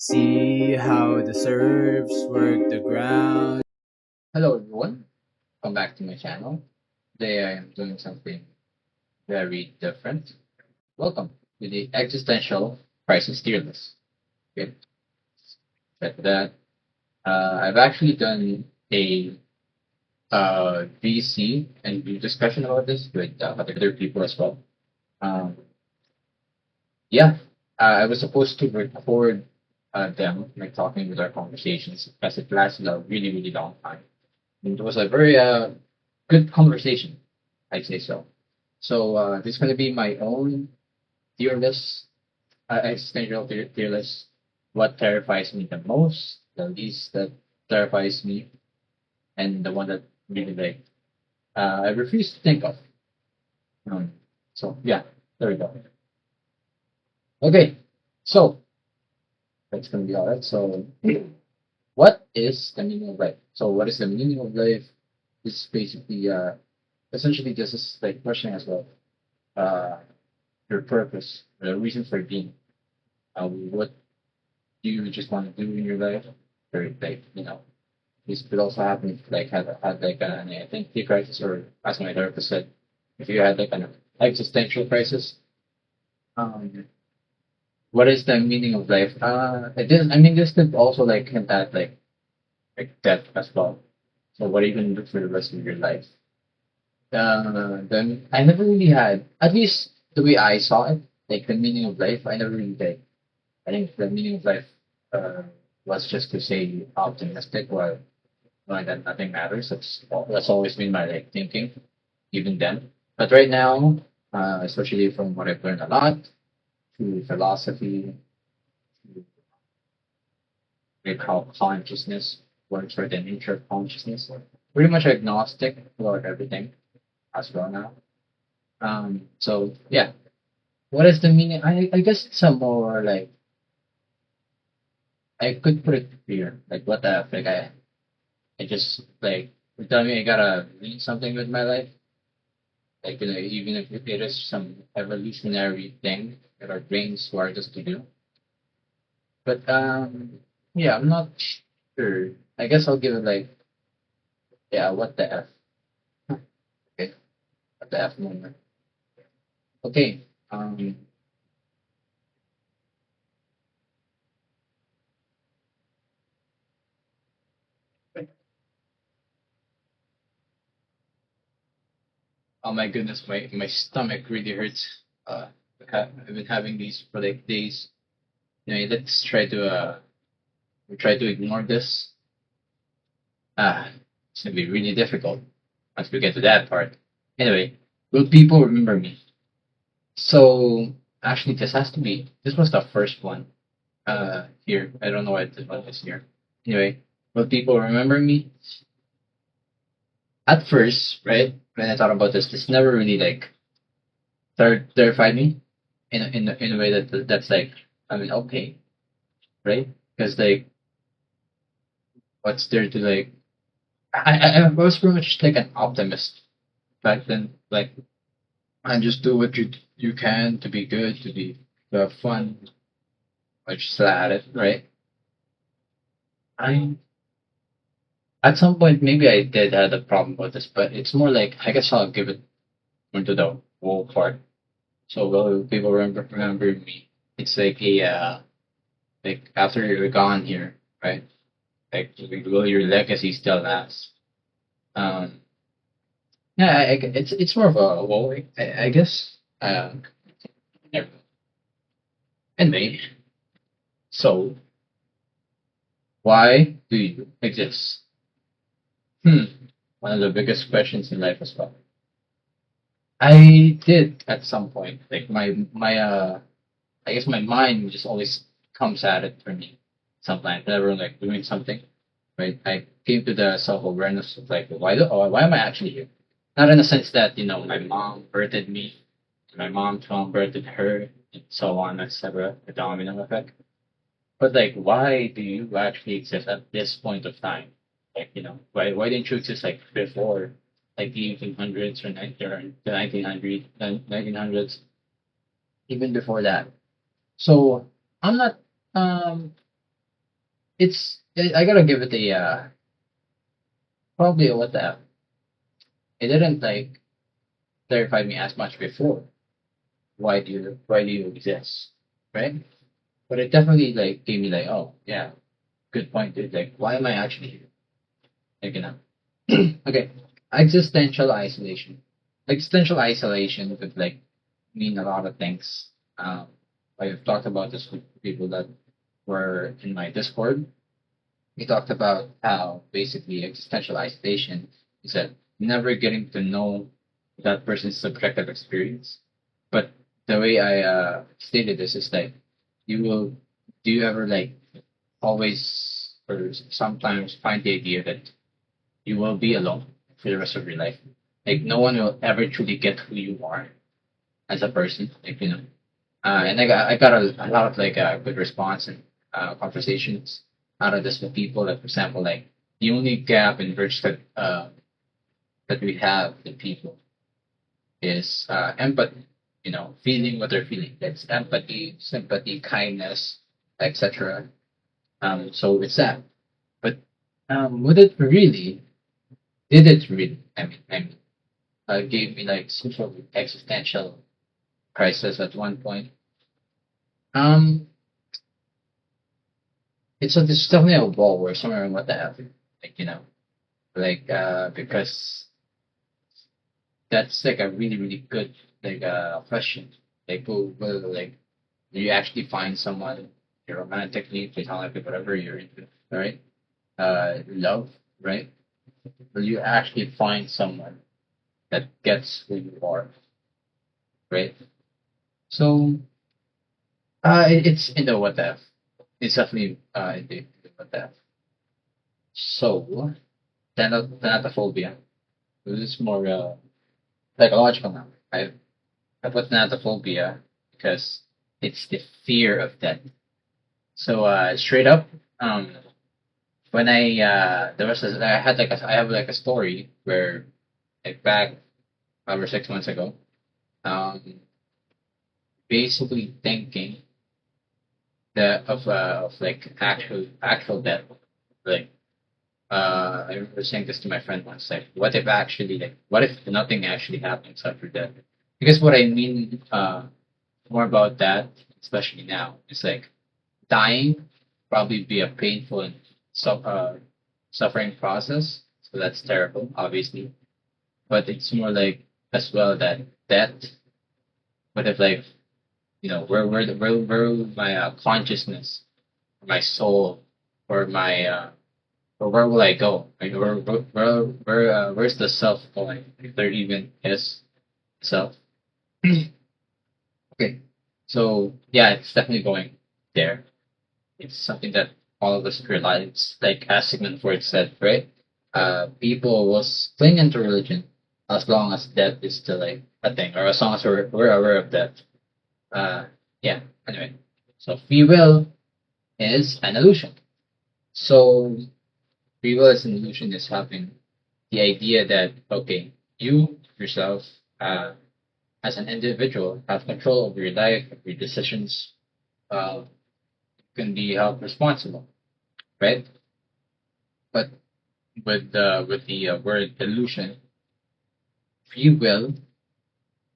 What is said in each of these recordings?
See how the serves work the ground. Hello everyone, welcome back to my channel. Today I am doing something very different. Welcome to the Existential Crisis Tier List. Okay, check that. I've actually done a VC and group discussion about this with other people as well. Um, yeah, I was supposed to record them, like talking with our conversations, as it lasted a really long time. And it was a very good conversation, I'd say so. So this is going to be my own tier list, existential tier list. What terrifies me the most, the least that terrifies me, and the one that really like I refuse to think of. Um, so yeah, there we go. Okay, so that's going to be all right. So what is the meaning of life? So what is the meaning of life? Is basically essentially this is like question as well. Uh, your purpose, the reason for being. What do you just want to do in your life? Or like, this could also happen if like had like an identity crisis, or as my therapist said, if you had like an existential crisis. Um, what is the meaning of life? It is. I mean, this could also like hint at like death as well. So what are you gonna do for the rest of your life? Then I never really had, at least the way I saw it, like the meaning of life. I never really did. I think the meaning of life uh, was just to say optimistic while knowing that nothing matters. That's always been my like thinking, even then. But right now, especially from what I've learned a lot through philosophy, through like how consciousness works, or the nature of consciousness, pretty much agnostic about everything as well now. So yeah, what is the meaning? I guess it's a more like I could put it here, like what the F, like I just like you tell me I gotta lead something with my life, like even if it is some evolutionary thing that our brains wired us to do. But yeah, I'm not sure. I guess I'll give it like yeah, what the F? Okay, what the F moment. Okay, oh my goodness, my stomach really hurts. I've been having these for like days. Let's try to we try to ignore this. It's gonna be really difficult once we get to that part. Anyway, will people remember me? So actually, this was the first one. Here I don't know what this one is here. Anyway, will people remember me? At first, right when I thought about this never really like terrified me in a way that's like I mean okay, right? Because like what's there to like I was pretty much like an optimist back then. Like and just do what you can to be good, to have fun, like just at it, right? I at some point maybe I did have a problem with this, but it's more like I guess I'll give it into the whole part. So will people remember me? It's like a like after you're gone here, right? Like will your legacy still last? Um, yeah, it's more of a well, I guess. Never- Anyway, so why do you exist? Hmm. One of the biggest questions in life as well. I did at some point. Like my I guess my mind just always comes at it for me. Sometimes whenever I'm like doing something, right? I came to the self awareness of like why am I actually here? Not in the sense that, my mom birthed me, my mom's mom birthed her, and so on, etc. The domino effect. But like, why do you actually exist at this point of time? Like, why didn't you exist like before, like the 1800s or the 1900s, even before that? So I'm not. I gotta give it a probably a what the. It didn't like clarify me as much before. Why do you exist, right? But it definitely like gave me like, oh yeah, good point, dude. Like, why am I actually here? Like, you know. Okay, existential isolation. Existential isolation could like mean a lot of things. Um, I've talked about this with people that were in my Discord. We talked about how basically existential isolation is that never getting to know that person's subjective experience. But the way I stated this is like, you will, do you ever like always or sometimes find the idea that you will be alone for the rest of your life? Like, no one will ever truly get who you are as a person, like, you know. And I got a lot of like good response and conversations out of this with people. Like, for example, like the only gap in bridge that we have with people is empathy. You know, feeling what they're feeling. That's empathy, sympathy, kindness, etc. So it's that. But would it really? Did it really? Gave me like some sort of existential crisis at one point. Um, it's definitely a wall where somewhere in what the hell, like, you know, like because that's like a really really good like question. Like, will like, do you actually find someone romantically, platonically, whatever you're into, right? Love, right? Will you actually find someone that gets who you are, right? So it's in the what if. It's definitely in the what if. So thanatophobia. This is more psychological now. I put thanatophobia because it's the fear of death. So straight up, um, when I had like I have like a story where like back 5 or 6 months ago, um, basically thinking of like actual death, like I remember saying this to my friend once, like, what if actually, like, what if nothing actually happens after death? Because what I mean more about that, especially now, is like dying probably be a painful and suffering process. So that's terrible, obviously. But it's more like as well that death, what if like, you know, where my consciousness, my soul, or my but where will I go? Like, where's the self going? If there even is self. Okay, so yeah, it's definitely going there. It's something that all of us realize. Like as Sigmund Freud said, right? People will cling into religion as long as death is still like a thing, or as long as we're aware of death. Uh, yeah. Anyway, so free will is an illusion. So free will as an illusion is having the idea that okay, you yourself uh, as an individual have control over your life, over your decisions, uh, can be held responsible, right? But with the word illusion, free will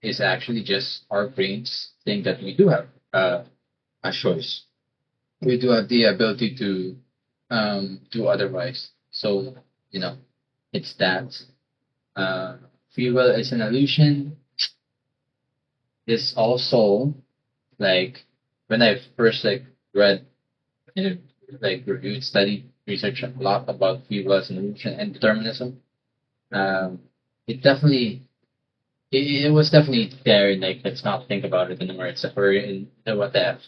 is actually just our brains saying that we do have a choice. We do have the ability to do otherwise. So, you know, it's that uh, free will is an illusion. Is also like when I first like read, you know, like reviewed, studied, researched a lot about free will as an illusion and determinism. Um, it definitely it was definitely there. Like, let's not think about it anymore. It's or in the what if.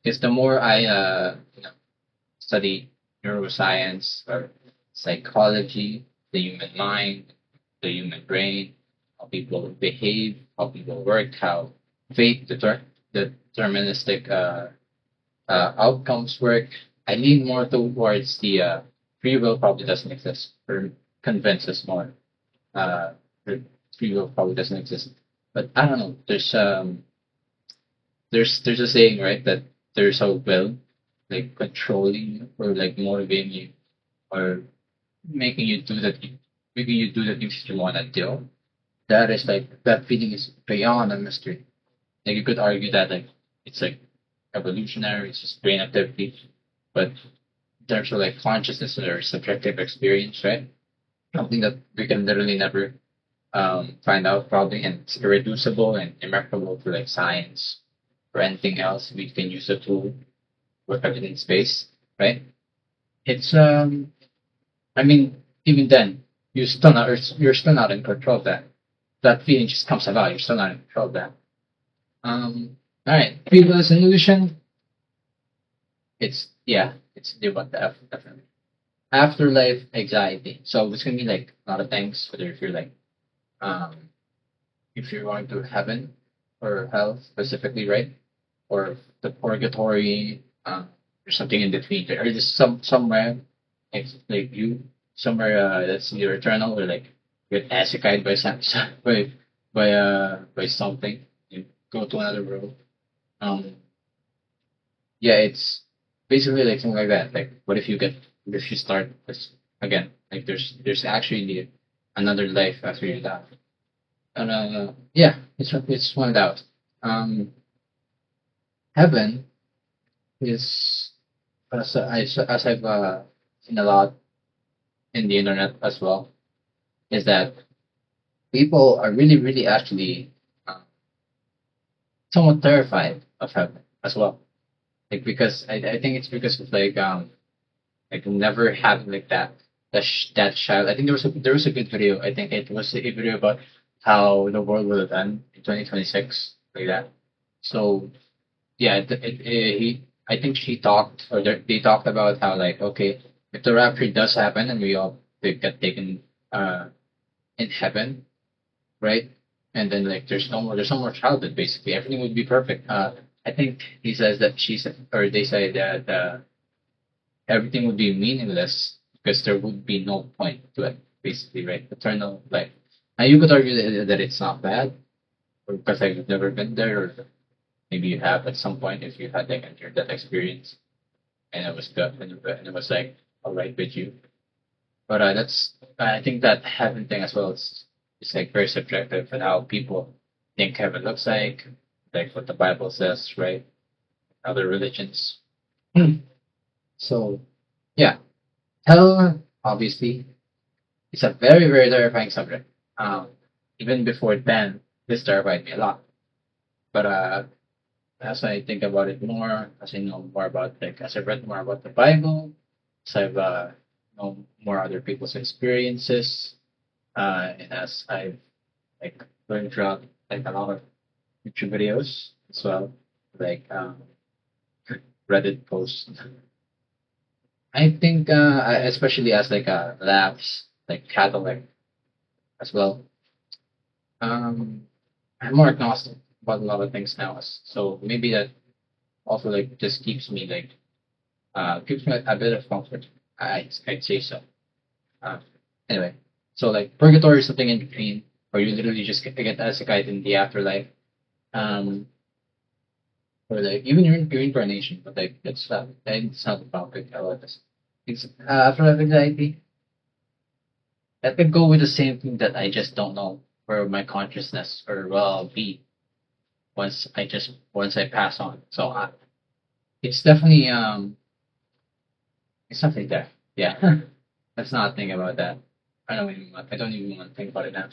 Because the more I you know, study neuroscience or psychology, the human mind, the human brain, how people behave, how people work, how fate deterministic outcomes work. I lean more towards the free will probably doesn't exist, or convinces more. Uh, the free will probably doesn't exist. But I don't know. There's a saying, right, that there's a will, like controlling you or like motivating you or making you do the making you do the things that you want to do. That is like that feeling is beyond a mystery. Like you could argue that like it's like evolutionary, it's just brain activity, but in terms of like consciousness or subjective experience, right? Something that we can literally never find out probably, and it's irreducible and immeasurable to like science or anything else. We can use a tool for evidence based, right? It's I mean, even then, you're still not in control of that. That feeling just comes about. You're still not in control of that. All right. People as an illusion. It's yeah. It's about the F definitely. Afterlife anxiety. So it's gonna be like a lot of things. Whether if you're like um if you're going to heaven or hell specifically, right? Or the purgatory, or something in between, or just somewhere like you somewhere that's either eternal or like get isekai by some by something. You go to another world. Um, yeah, it's basically like something like that. Like, what if you start this again? Like, there's actually another life after you die. And yeah, it's one out. Um, heaven is as I've seen a lot in the internet as well, is that people are really actually uh, somewhat terrified of heaven as well. Like because I think it's because of like never having like that child. I think there was a good video. I think it was a video about how the world will end in 2026 like that. So yeah, he I think she talked or they talked about how like okay, if the rapture does happen and we all they get taken uh in heaven, right? And then like there's no more childhood basically. Everything would be perfect. I think he says that she said or they say that everything would be meaningless because there would be no point to it, basically, right? Eternal life. Now you could argue that it's not bad, or because I've never been there, or maybe you have at some point if you had like entered that experience and it was good and it was like alright with you. But that's I think that heaven thing as well is it's like very subjective and how people think heaven looks like what the Bible says, right? Other religions. So yeah, hell obviously it's a very terrifying subject. Um, even before then, this terrified me a lot. But as I think about it more, as I know more about like as I read more about the Bible, as I've known more other people's experiences, and as I've like learned throughout like a lot of YouTube videos as well, like Reddit posts. I think especially as like a lapse like Catholic as well. Um, I'm more agnostic about a lot of things now, so maybe that also like just keeps me a bit of comfort. I'd say so. Uh, anyway, so like purgatory is something in between, or you literally just get as a guide in the afterlife. Um, or like even your reincarnation, but like it's not about it. I like this. It's afterlife anxiety. That could go with the same thing that I just don't know where my consciousness or will I'll be once I pass on. So it's definitely it's something there. Yeah. Let's not think about that. I don't even want to think about it now.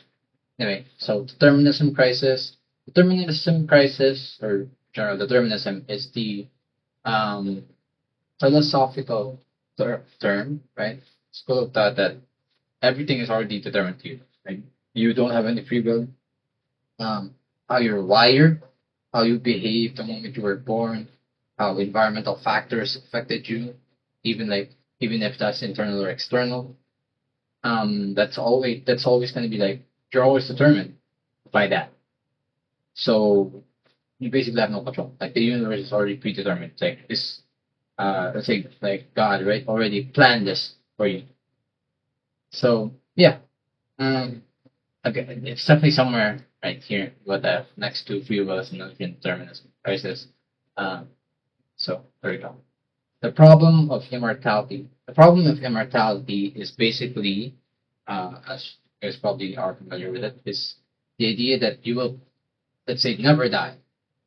Anyway, so determinism crisis. Determinism crisis or general determinism is the um philosophical term, right? School of thought that everything is already determined to you. Right? You don't have any free will. How you're wired, how you behave the moment you were born, how environmental factors affected you, even like even if that's internal or external. That's always going to be like you're always determined by that. So you basically have no control. Like the universe is already predetermined. It's like this, let's say like God, right, already planned this for you. So yeah, um, okay, it's definitely somewhere right here with the next two free wills and nutrient determinism crisis. Um, so there you go. The problem of immortality. The problem of immortality is basically, as you guys probably are familiar with it, is the idea that you will, let's say, never die,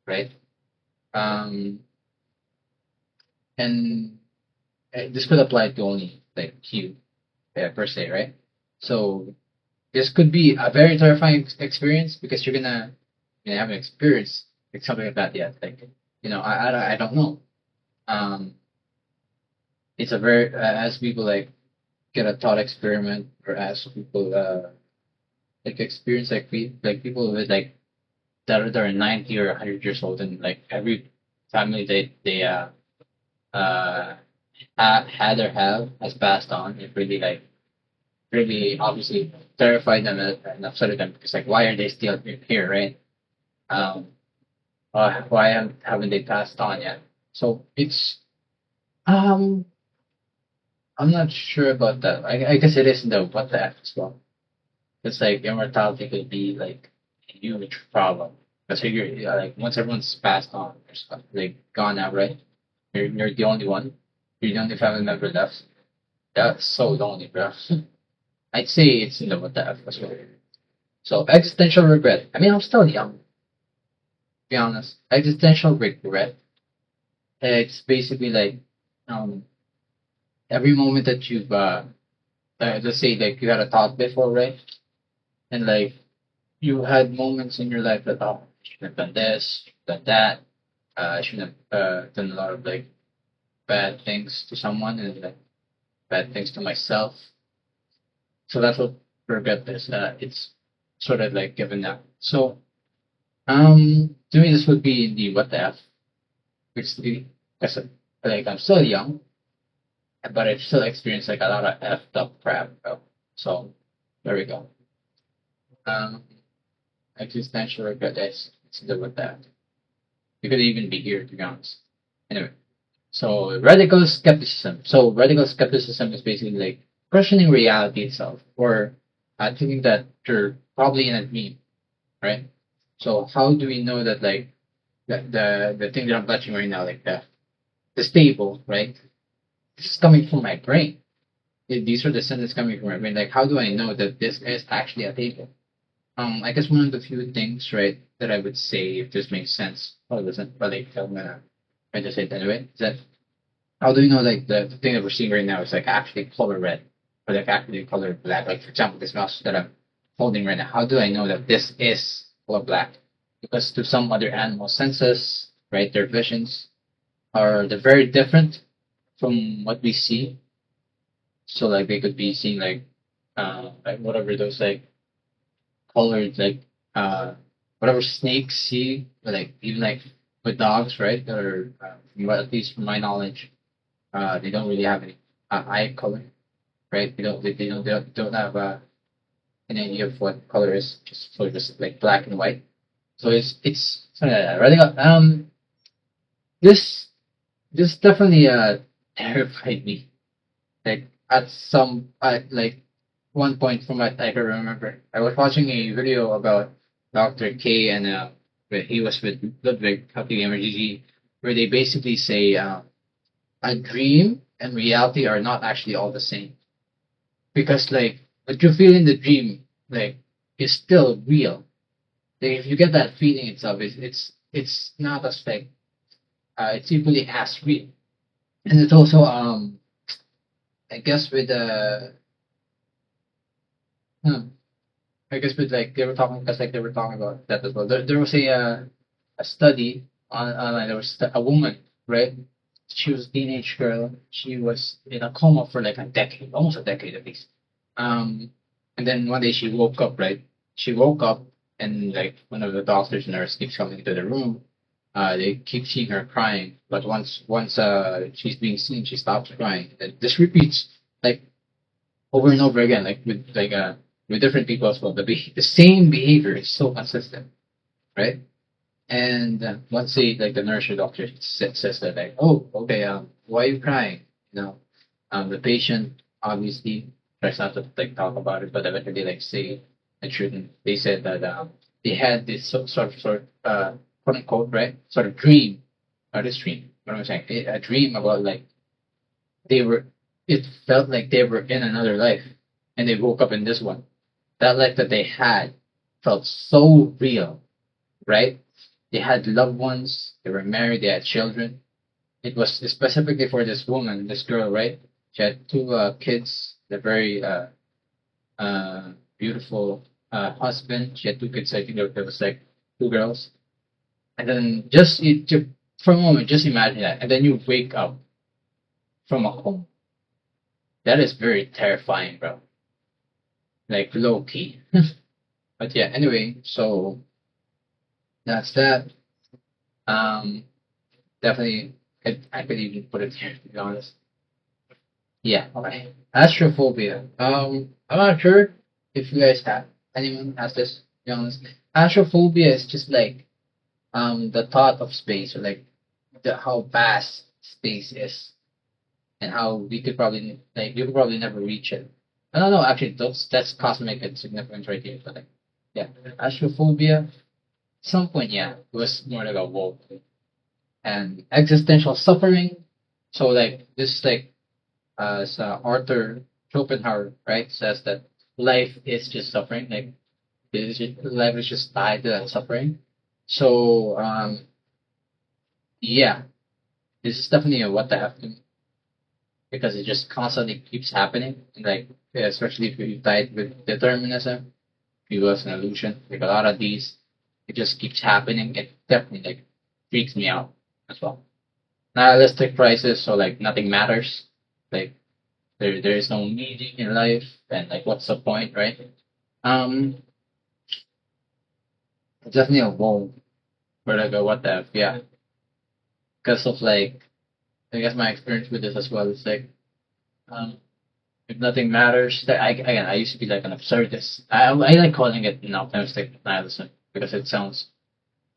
right? Um, and this could apply to only like you, per se, right? So this could be a very terrifying experience because you're gonna have an experience like something like that yet. Like, I don't know. Um, it's a very as people like get a thought experiment, or as people like experience like like people with like that are 90 or 100 years old, and like every family uh had or have has passed on. It really like really obviously terrified them and upset them because like why are they still here, right? Um, why haven't they passed on yet? So it's um I'm not sure about that. I guess it is in the what the F as well. It's like immortality could be like a huge problem. Because you're like once everyone's passed on, or stuff, like gone now, right? You're the only one. You're the only family member left. That's so lonely, bro. I'd say it's in the what the F as well. So existential regret. I mean, I'm still young, to be honest. Existential regret. It's basically like um every moment that you've let's say like you had a thought before, right? And like you had moments in your life that oh, I should have done this, done that. I shouldn't have done a lot of like bad things to someone and like bad things to myself. So that's what regret is. It's sort of like given up. So to me this would be the what the F, which the because like I'm still young, but I've still experienced like a lot of effed up crap. Bro. So there we go. Um, existential regret is it's the with that. You could even be here to be honest. Anyway. So radical skepticism. So radical skepticism is basically like questioning reality itself, or thinking that you're probably in a dream, right? So how do we know that like the thing that I'm touching right now, like the stable, right? This is coming from my brain. These are the sentences coming from my brain. Like how do I know that this is actually a table? I guess one of the few things, right, that I would say if this makes sense. Oh, it doesn't, but like I'm gonna try to say it anyway. Is that how do you know like the thing that we're seeing right now is like actually color red or like actually color black? Like for example, this mouse that I'm holding right now. How do I know that this is color black? Because to some other animal senses, right, their visions are they're very different from what we see. So like they could be seeing like whatever those like colored like uh whatever snakes see, or like even like with dogs, right? Or well, at least from my knowledge, they don't really have any eye color, right? They don't have an idea of what color is, just like black and white. So it's something like that. Right? This this definitely terrified me. Like at like one point from what I can remember, I was watching a video about Dr. K and where he was with Ludwig, Happy MRGG, where they basically say a dream and reality are not actually all the same because like what you feel in the dream like is still real. Like, if you get that feeling itself, it's not as like it's equally as real, and it's also I guess with hmm, I guess with like they were talking because like they were talking about that as well. There was a study on online. There was a woman, right? She was a teenage girl. She was in a coma for like a decade, almost a decade at least. Um, and then one day she woke up, right? She woke up and like one of the doctors and nurse keeps coming into the room. They keep seeing her crying, but once she's being seen, she stops crying. And this repeats like over and over again, like with different people as well. The same behavior is so consistent, right? And once they like the nurse or doctor says that like, oh, okay, why are you crying? You know, the patient obviously tries not to like talk about it, but eventually like say it shouldn't. They said that they had this quote unquote right sort of dream, or this dream. What am I saying? A dream about like they were it felt like they were in another life and they woke up in this one. That life that they had felt so real, right? They had loved ones, they were married, they had children. It was specifically for this woman, this girl, right? She had two kids, the very beautiful husband. She had two kids, I think there was like two girls. And then for a moment, just imagine that. And then you wake up from a home. That is very terrifying, bro. Like low key. But yeah, anyway, so that's that. Um, definitely, I could even put it here to be honest. Yeah, okay. Astrophobia. I'm not sure if you guys have anyone has this. To be honest, astrophobia is just like the thought of space or like how vast space is and how we could probably like you could probably never reach it. I don't know. Actually, that's cosmic and significant right here. But like, yeah, astrophobia. At some point, yeah, it was more like a whoa and existential suffering. So like this like as Arthur Schopenhauer right says that life is just suffering. Like life is just tied to that suffering. So yeah, this is definitely a what the heck because it just constantly keeps happening. And like yeah, especially if you tie it with determinism, because an illusion, like a lot of these, it just keeps happening. It definitely like freaks me out as well. Nihilistic crisis, so like nothing matters. Like there is no meaning in life, and like what's the point, right? Um, definitely a whoa. Where I go, what the F, yeah. Because of like, I guess my experience with this as well is like, um, if nothing matters, that I used to be like an absurdist. I like calling it an optimistic nihilism because it sounds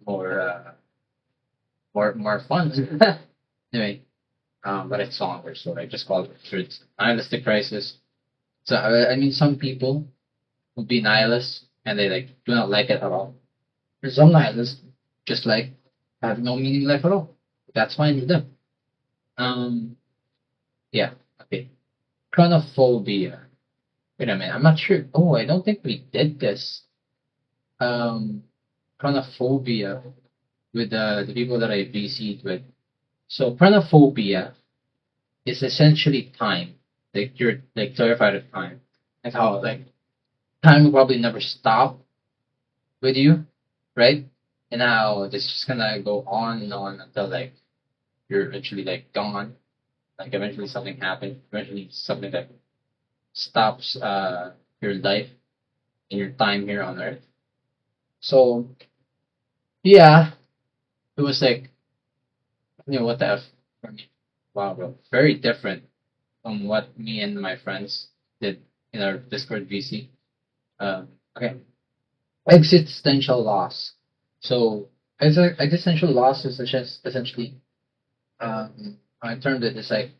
more more fun. Anyway, but it's longer, so I just call it absurd. Nihilistic crisis. So I mean, some people would be nihilists and they like do not like it at all. There's some nihilists just like have no meaning in life at all. That's fine with them. Um, yeah, okay. Chronophobia. Wait a minute, I'm not sure. Oh, I don't think we did this. Um, chronophobia with the people that I VC'd with. So chronophobia is essentially time. Like you're like terrified of time. Like how like time will probably never stop with you, right? And now it's just gonna go on and on until like you're eventually like gone. Like eventually something happens. Eventually something that stops your life and your time here on Earth. So yeah, it was like what the f for me. Wow, bro, very different from what me and my friends did in our Discord VC. Okay, existential loss. So existential loss is essentially I termed it as like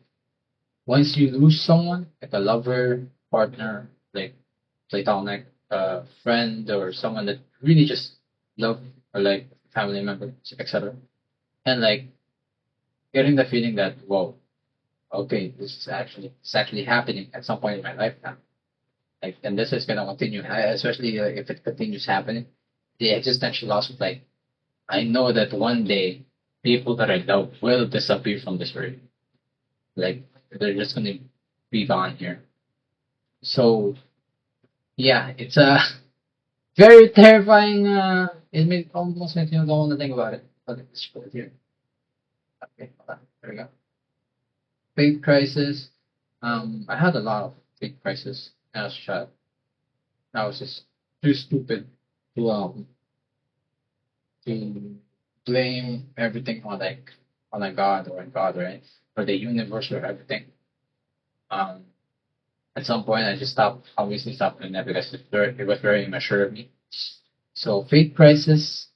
once you lose someone, like a lover, partner, like platonic friend, or someone that really just love, or like family member, etc. And like getting the feeling that whoa, okay, this is actually happening at some point in my life now. Like, and this is gonna continue, especially if it continues happening. The existential loss of like, I know that one day people that I love will disappear from this earth. Like they're just gonna be gone here. So yeah, it's a very terrifying. It almost makes me don't want to think about it. Okay, let's put it here. Okay, hold on. There we go. Faith crisis. I had a lot of faith crisis as a child. I was just too stupid to blame everything on a God or a God, right? Or the universe or everything. Um, at some point, I just obviously stopped doing that because it was very immature of me. So faith crisis,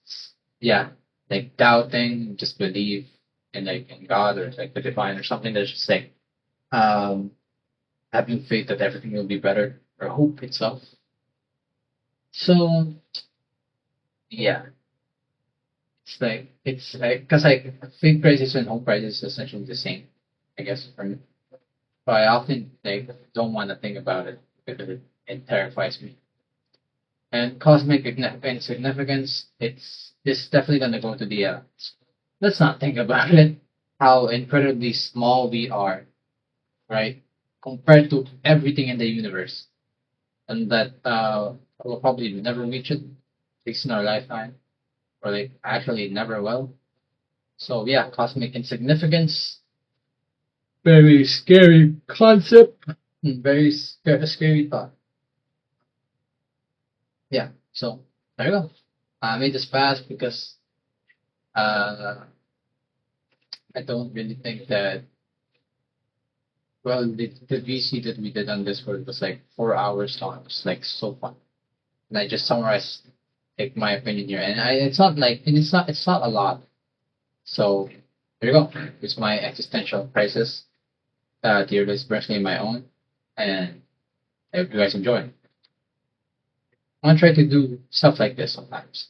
yeah, like doubting, just believe in like in God or like the divine or something that's just like um having faith that everything will be better or hope itself. So yeah, it's like because like faith crisis and hope crisis is essentially the same, I guess for me. but I often don't want to think about it because it terrifies me. And cosmic insignificance, it's definitely gonna go to the let's not think about it. How incredibly small we are, right? Compared to everything in the universe. And that we'll probably never reach it, at least in our lifetime. Or actually never will. So yeah, cosmic insignificance. Very scary concept. Very scary thought. Yeah. So there you go. I made this fast because uh, I don't really think that. Well, the VC that we did on Discord was like 4 hours long. It was like so fun, and I just summarized my opinion here. And it's not and it's not a lot. So there you go. It's my existential crisis tier list, personally my own, and I hope you guys enjoy. I want to try to do stuff like this sometimes.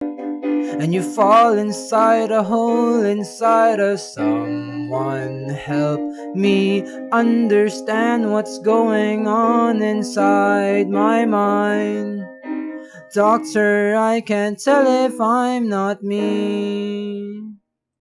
And you fall inside a hole inside of someone. Help me understand what's going on inside my mind. Doctor, I can't tell if I'm not me.